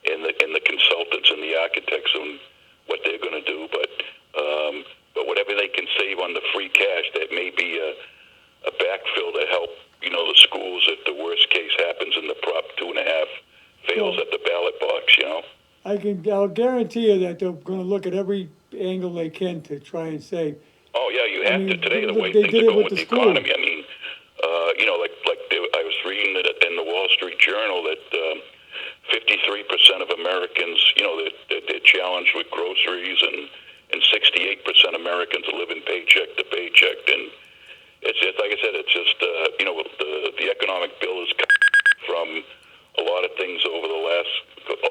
in the consultants and the architects on what they're going to do. But whatever they can save on the free cash, that may be a backfill to help the schools if the worst case happens and the Prop 2.5 fails at the ballot box. I'll guarantee you that they're going to look at every angle they can to try and save. Oh yeah, you have to today. The way they things did are it going with with the the school. economy. I mean, I was reading that in the Wall Street Journal that 53% of Americans, that they're challenged with groceries, and 68% of Americans are living paycheck to paycheck. And it's like I said, it's just the economic bill is from a lot of things over the last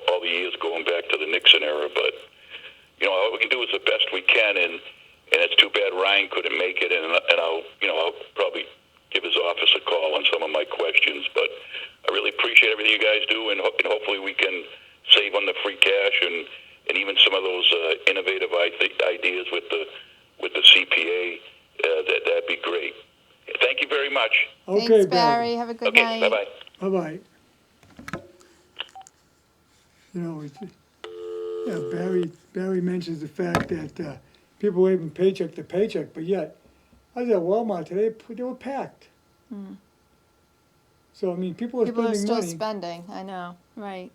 all the years going back to the Nixon era. But all we can do is the best we can, and it's too bad Ryan couldn't make it, and I'll probably give his office a call on some of my questions. But I really appreciate everything you guys do, and hopefully we can save on the free cash and even some of those innovative ideas with the CPA. That'd be great. Thank you very much. Okay, Thanks, Barry. Have a good Okay, night. bye-bye. Bye-bye. Barry mentions the fact that people were even paycheck to paycheck, but yet, I was at Walmart today, they were packed. So, I mean, people are People are spending still money. spending. I know. Right.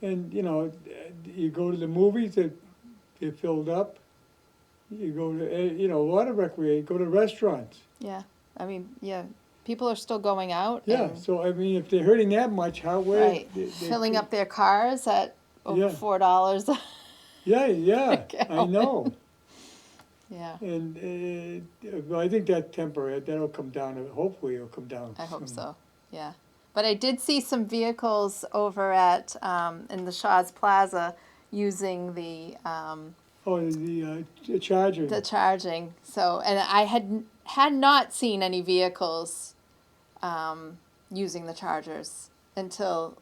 And, you go to the movies, they're filled up. You go to, a lot of recreation, go to restaurants. Yeah. I mean, yeah. People are still going out. Yeah, and, so, I mean, if they're hurting that much, right. Filling up their cars at over Yeah. $4. Yeah, I know. Yeah. And I think that's temporary. That'll come down. Hopefully, it'll come down. I hope soon. so. Yeah. But I did see some vehicles over at in the Shaw's Plaza using the The charger. the charging. So, and I had not seen any vehicles using the chargers until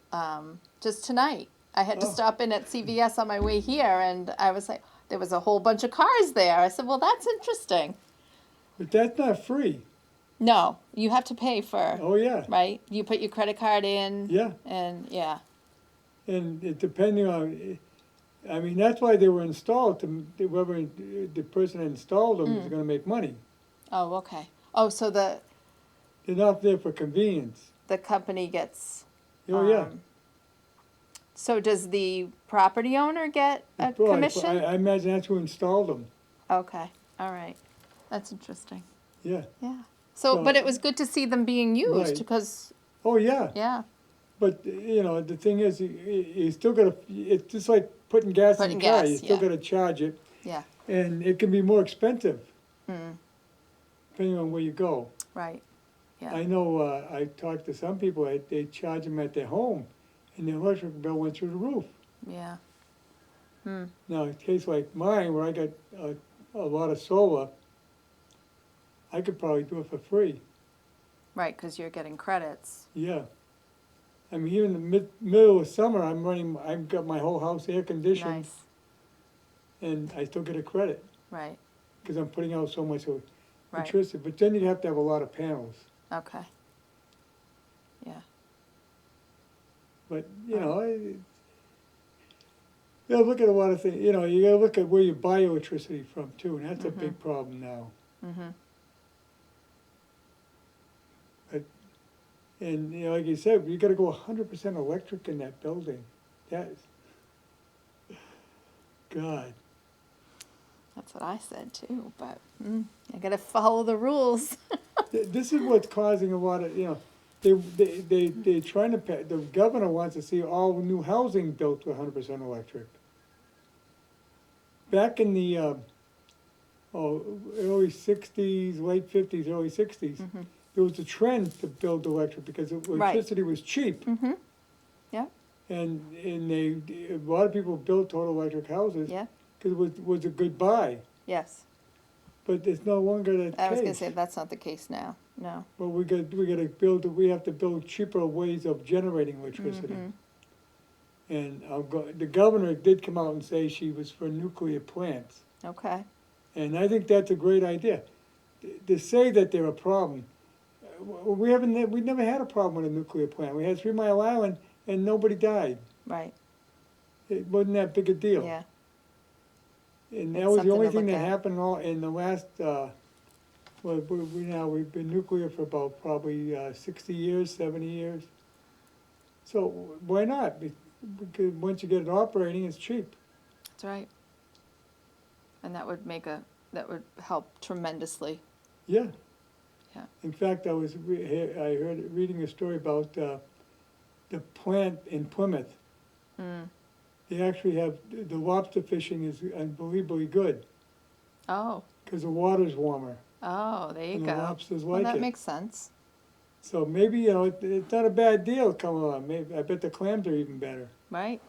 just tonight. I had to stop in at CVS on my way here, and I was like, there was a whole bunch of cars there. I said, well, that's interesting. But that's not free. No, you have to pay for, Oh yeah. right? You put your credit card in. Yeah. And yeah. And depending on, I mean, that's why they were installed. Whoever the person that installed them is going to make money. Oh, okay. Oh, so They're not there for convenience. the company gets. Oh yeah. So does the property owner get a Right, but commission? I imagine that's who installed them. Okay. All right. That's interesting. Yeah. Yeah. So, but it was good to see them being used Right. because, Oh, yeah, yeah, but, the thing is, you still gotta, it's just like putting gas in Putting the car, gas, you still yeah. gotta charge it, yeah, and it can be more expensive, mm, depending on where you go. right, yeah. I know, I talked to some people, they charge them at their home, and their electric bill went through the roof. Yeah. Hmm. Now, in a case like mine, where I got a lot of solar, I could probably do it for free, Right, because you're getting credits. yeah. I mean, even in the middle of summer, I've got my whole house air conditioned, Nice. and I still get a credit, Right. because I'm putting out so much Right. electricity, but then you have to have a lot of panels. Okay. Yeah. But, Right. you gotta look at a lot of things, you gotta look at where you buy electricity from too, and that's a Mm-hmm. big problem now. Mhm. And, like you said, you gotta go 100% electric in that building. That's, God, That's what I said too. But I gotta follow the rules. This is what's causing a lot of, they're trying to, the governor wants to see all new housing built to 100% electric. Back in the, early 60s, late 50s, early 60s, Mhm. there was a trend to build electric because electricity was cheap. Mhm. Yeah. And a lot of people built total electric houses Yeah. because it was a good buy, Yes. but it's no longer the I was gonna case. say that's not the case now. No. Well, we have to build cheaper ways of generating electricity. Mhm. And the governor did come out and say she was for nuclear plants. Okay. And I think that's a great idea. To say that they're a problem, we never had a problem with a nuclear plant. We had 3 Mile Island and nobody died. Right. It wasn't that big a deal. Yeah. And It's that was the something only to thing look that at. happened in the last, we've been nuclear for about probably 60 years, 70 years. So why not? Because once you get it operating, it's cheap. That's right. And that would help tremendously. Yeah. Yeah. In fact, I heard reading a story about the plant in Plymouth. Mm. They actually have, the lobster fishing is unbelievably good Oh. because the water's warmer Oh, there you and go. the lobsters Well, like that it. makes sense. So maybe, it's not a bad deal coming along. Maybe, I bet the clams are even better. Right.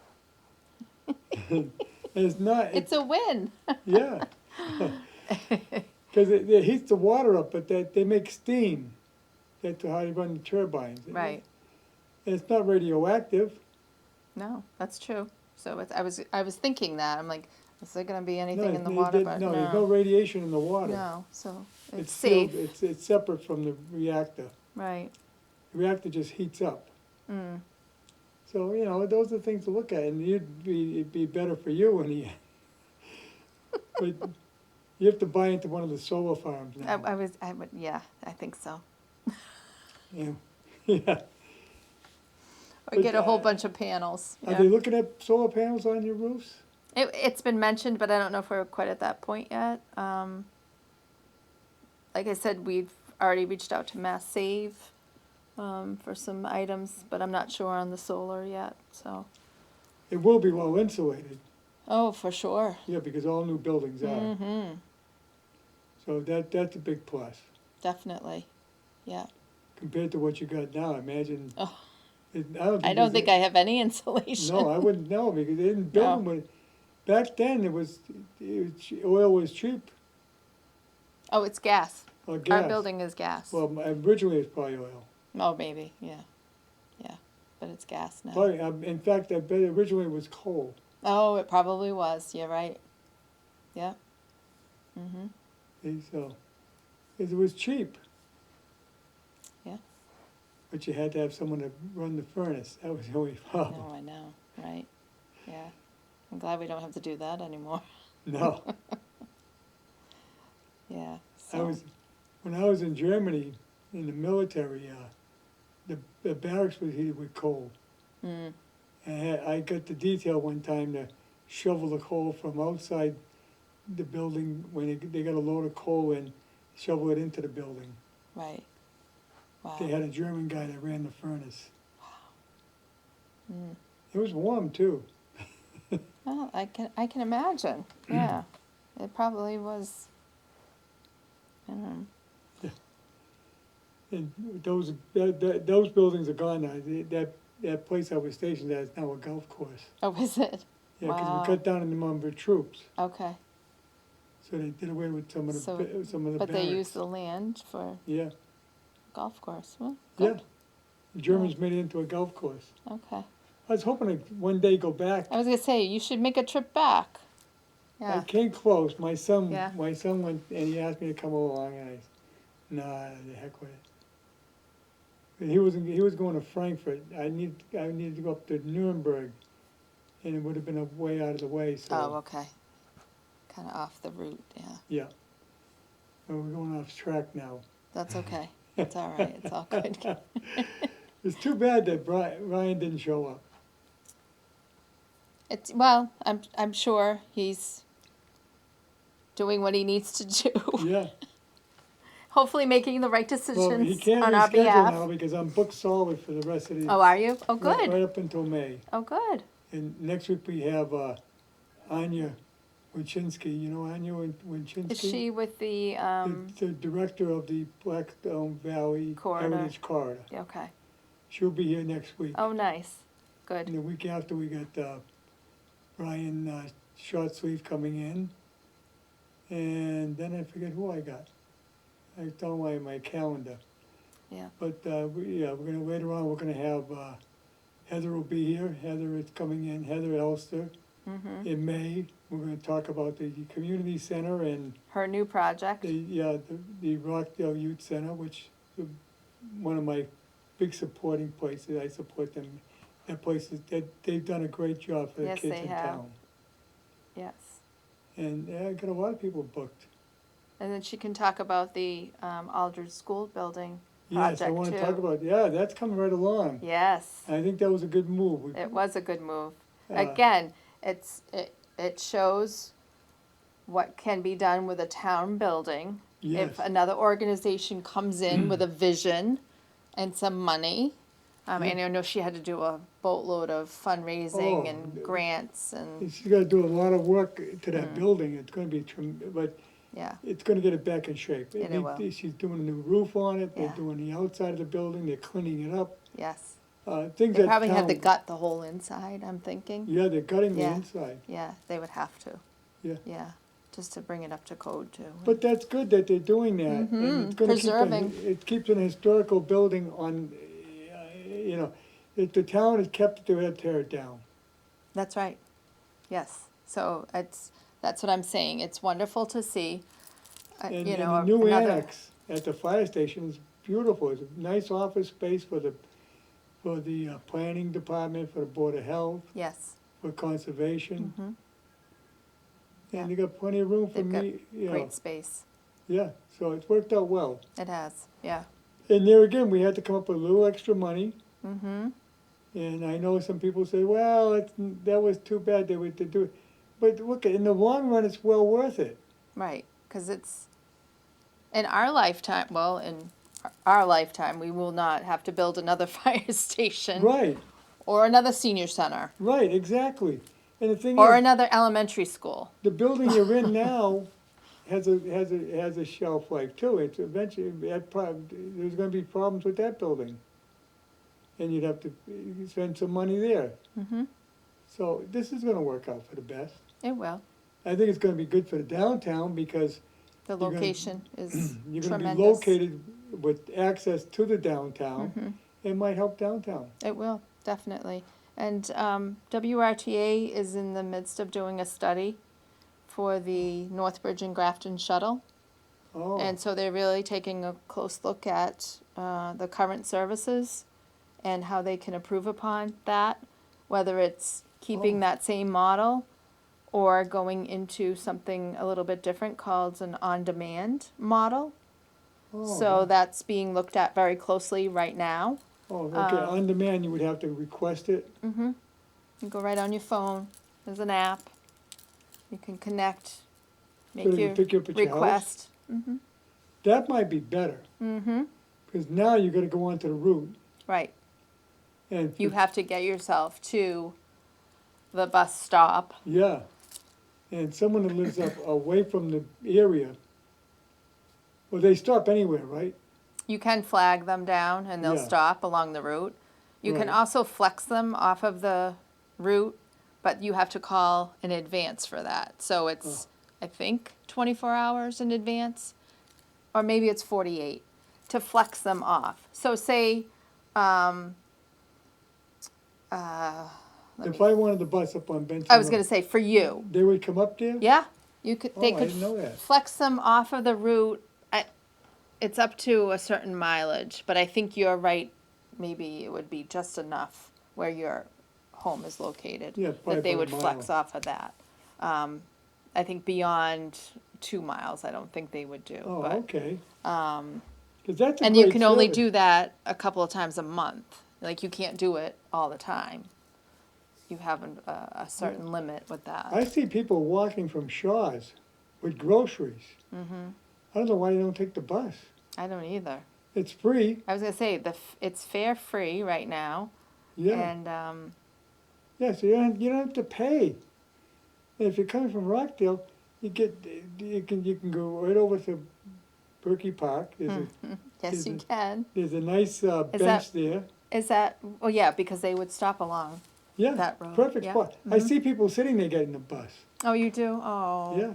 And it's not, It's a win. yeah. Because it heats the water up, but they make steam. That's how they run the turbines. Right. And it's not radioactive. No, that's true. So I was thinking that. I'm like, is there going to be anything No, in the water? But no, there's no radiation in the water. No, so it's sealed- safe. It's separate from the reactor. Right. The reactor just heats up. Mm. So, those are things to look at, and it'd be better for you in the end. But you have to buy into one of the solar farms now. I would, yeah, I think so. Yeah. Yeah. Or But, get a whole bunch of panels. Are Yeah. they looking at solar panels on your roofs? It's been mentioned, but I don't know if we're quite at that point yet. Like I said, we've already reached out to Mass Save for some items, but I'm not sure on the solar yet. So. It will be well insulated, Oh, for sure. yeah, because all new buildings are. Mm-hmm. So that's a big plus Definitely. Yeah. compared to what you got now. Imagine. Oh. I I don't think I have any insulation. No, I wouldn't know because they didn't build No. them with. Back then, oil was cheap Oh, it's gas. or gas. Our building is gas. Well, originally it was probably oil. Oh, maybe. Yeah. Yeah. But it's gas now. Probably, in fact, I bet originally it was coal. Oh, it probably was. You're right. Yeah. Mm-hmm. So, it was cheap. Yeah. But you had to have someone to run the furnace. That was the only problem. No, I know. Right. Yeah. I'm glad we don't have to do that anymore. No. Yeah. So. When I was in Germany in the military, the barracks was heated with coal. Mm. And I got the detail one time to shovel the coal from outside the building when they got a load of coal and shovel it into the building. Right. Wow. They had a German guy that ran the furnace. Mm. It was warm too. Well, I can imagine. Yeah. It probably was. I don't know. And those buildings are gone now. That place I was stationed at is now a golf course. Oh, is it? Yeah, because Wow. we cut down on the number of troops, Okay. so they did away with some of the So, some of the but barracks. they used the land for Yeah, golf course. Well, yeah. good. The Germans made it into a golf course. Okay. I was hoping to one day go back. I was gonna say you should make a trip back. I Yeah. came close. My son Yeah. went and he asked me to come along, and I said, nah, the heck with it. But he was going to Frankfurt. I needed to go up to Nuremberg, and it would have been a way out of the way. So Oh, okay. Kind of off the route. Yeah. yeah, but we're going off track now. That's okay. It's all right. It's all good. It's too bad that Ryan didn't show up. It's well. I'm sure he's doing what he needs to do. Yeah. Hopefully, making the right Well, decisions he can't on our reschedule behalf. now because I'm booked solid for the rest of the. Oh, are you? Oh, Right, good. right up until May. Oh, good. And next week we have Anya Winchinsky. You know Anya Winchinsky? Is she with the The director of the Blackstone Valley Corridor. Heritage Corridor. Okay. She'll be here next week. Oh, nice. And Good. the week after, we got Brian Shortsleeve coming in. And then I forget who I got. I don't my calendar. Yeah. But we're gonna later on. We're gonna have Heather will be here. Heather is coming in. Heather Elster Mhm. in May. We're gonna talk about the community center and Her new project. the Rockdale Youth Center, which is one of my big supporting places. I support them. That place they've done a great job for the Yes, kids they in have. town. Yes. And I got a lot of people booked. And then she can talk about the Aldridge School Building Yes, I project want too. to talk about that's coming right along. Yes. I think that was a good move. It was a good move. Uh, Again, it shows what can be done with a town building. Yes. If another organization comes in with a vision and some money, and I know she had to do a boatload of fundraising Oh, and grants and, She's got to do a lot of work to that building. It's going to be, but yeah, it's going to get it back in shape. It will. She's doing a new roof on it. They're Yeah. doing the outside of the building. They're cleaning it up. yes. Things They that probably have to town- gut the whole inside, I'm thinking. Yeah, they're gutting the Yeah. inside. Yeah, they would have to. Yeah. Yeah, just to bring it up to code too. But that's good that they're doing that. And it's going to Preserving. it keeps an historical building on, if the town has kept it, they'll tear it down. That's right. Yes. So that's what I'm saying. It's wonderful to see. And, You and know, the new another. annex at the fire station is beautiful. It's a nice office space for the planning department, for the board of health, Yes. for conservation. Mhm. Yeah. And they got plenty of room for They've got me, great space. yeah, so it's worked out well. It has. Yeah. And there again, we had to come up with a little extra money. Mm-hmm. And I know some people say, well, that was too bad they would to do it. But look, in the long run, it's well worth it. Right. Because it's in our lifetime. Well, in our lifetime, we will not have to build another fire station Right, or another senior center right, exactly. And the thing or is, another elementary school. the building you're in now has a shelf life too. It's eventually, there's gonna be problems with that building. And you'd have to spend some money there. Mm-hmm. So this is gonna work out for the best. It will. I think it's gonna be good for the downtown because The gonna- location is you're gonna tremendous. be located with access to the downtown. Mhm. It might help downtown. It will, definitely. And WRTA is in the midst of doing a study for the Northbridge and Grafton shuttle. Oh, And so they're really taking a close look at the current services and how they can improve upon that, whether it's keeping Oh. that same model or going into something a little bit different called an on-demand model. oh, So that's being looked at very closely right now. oh, okay, on demand, you would have to request it. Mm-hmm. You go right on your phone. There's an app. You can connect, So make they your pick you up at your house? request. Mm-hmm. That might be better, Mm-hmm. because now you gotta go onto the route, Right. and. You have to get yourself to the bus stop. Yeah, and someone that lives up away from the area, well, they stop anywhere, right? You can flag them down and they'll Yeah. stop along the route. You can Right. also flex them off of the route, but you have to call in advance for that. So it's, I think, 24 hours in advance, or maybe it's 48 to flex them off. So say, If I wanted the bus up on Benson I was Road, going to say for you. they would come up there? Yeah, you could. They Oh, I could didn't know that. flex them off of the route. It's up to a certain mileage, but I think you're right. Maybe it would be just enough where your home is located Yeah, probably that they about would a flex mile. off of that. I think beyond 2 miles, I don't think they would do. Oh, but, okay. Because that's a and you great can only service. do that a couple of times a month. Like you can't do it all the time. You have a certain limit with that. I see people walking from Shaw's with groceries. Mm-hmm. I don't know why they don't take the bus. I don't either. It's free, I was gonna say it's fare free right now, yeah. and Yeah, so you don't have to pay. And if you're coming from Rockdale, you can go right over to Berkey Park. yes, Is you it- can. There's a nice bench there. Is that? Well, yeah, because they would stop along. Yeah, that road, perfect yeah. spot. I see people sitting there getting the bus. Oh, you do? Oh, Yeah.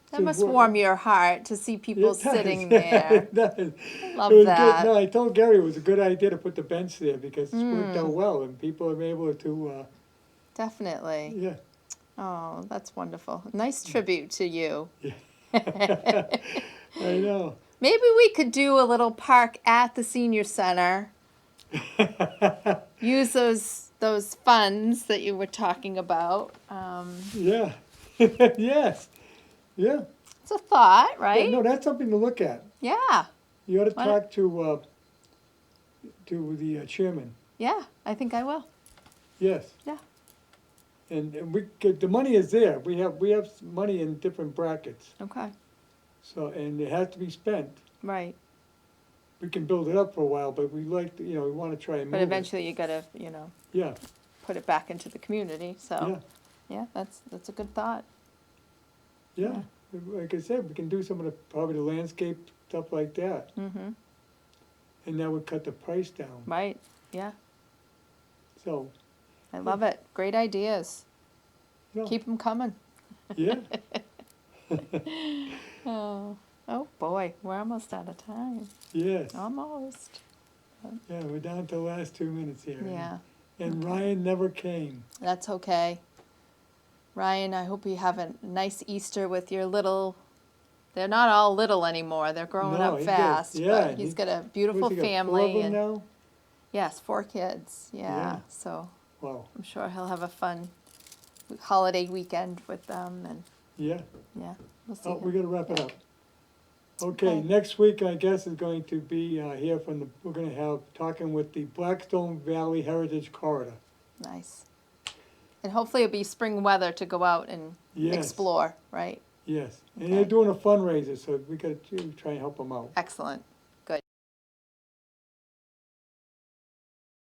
that So must we're- warm your heart to see people It does, sitting yeah, there. it does. Love It was that. good. No, I told Gary it was a good idea to put the bench there because it's worked Mm. out well and people are able to, Definitely. yeah. Oh, that's wonderful. Nice tribute to you. I know. Maybe we could do a little park at the senior center. Use those funds that you were talking about. Yeah. Yes. Yeah. It's a thought, Yeah, right? no, that's something to look at. Yeah. You ought to Why talk to the chairman. Yeah, I think I will. Yes. Yeah. And we could, the money is there. We have money in different brackets. Okay. So, and it has to be spent. Right. We can build it up for a while, but we like to, we want to try and move But it. eventually you gotta, Yeah, put it back into the community. So yeah, yeah, that's a good thought. yeah. Like I said, we can do some of the, probably the landscape stuff like that. Mm-hmm. And that would cut the price down. Right. Yeah. So, I love it. Great ideas. you know, Keep them coming. yeah, Oh boy, we're almost out of time. yes. Almost. Yeah, we're down to the last 2 minutes here. Yeah. And Ryan never came. That's okay. Ryan, I hope you have a nice Easter with your little. They're not all little anymore. They're growing No, up he did. fast. Yeah, But he's he- got a beautiful What's he got, family 4 of them and now? yes, 4 kids. Yeah. Yeah. So Wow, I'm sure he'll have a fun holiday weekend with them, and yeah. yeah, we'll see. Oh, we him. gotta wrap it Yeah. up. Okay, next week, I guess, is going to be here we're gonna have, talking with the Blackstone Valley Heritage Corridor. Nice. And hopefully it'll be spring weather to go out and Yes. explore, right? Yes, and Okay. they're doing a fundraiser, so we gotta try and help them out. Excellent.